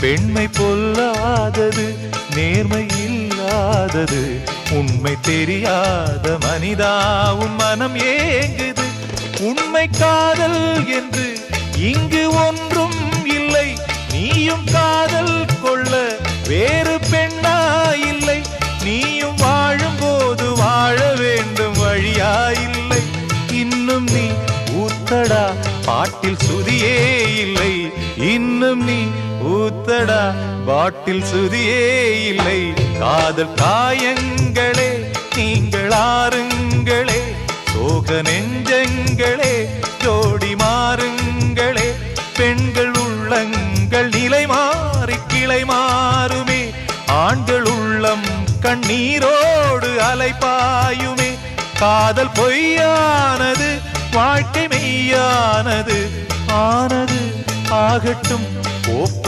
பெண்மை பொல்லாதது, நேர்மை இல்லாதது, உண்மை தெரியாத மனிதா உன் மனம் ஏங்குது. உண்மை காதல் என்று இங்கு ஒன்றும் இல்லை, நீயும் காதல் கொள்ள வேறு பெண்ணா இல்லை. நீயும் வாழும் போது வாழ வேண்டும் வழியா இல்லை. இன்னும் நீ ஊத்தடா பாட்டில் சுதியே இல்லை, இன்னும் நீ ஊத்தடா பாட்டில் சுதியே இல்லை. காதல் காயங்களே நீங்கள் ஆறுங்களே, சோக நெஞ்சங்களே ஜோடி மாறுங்களே. பெண்கள் உள்ளங்கள் நிலை மாறி கிளை மாறுமே, ஆண்கள் உள்ளம் கண்ணீரோடு அலைப்பாயுமே. காதல் பொய்யானது, வாழ்க்கை மெய்யானது, ஆனது ஆகட்டும் கோப்பை.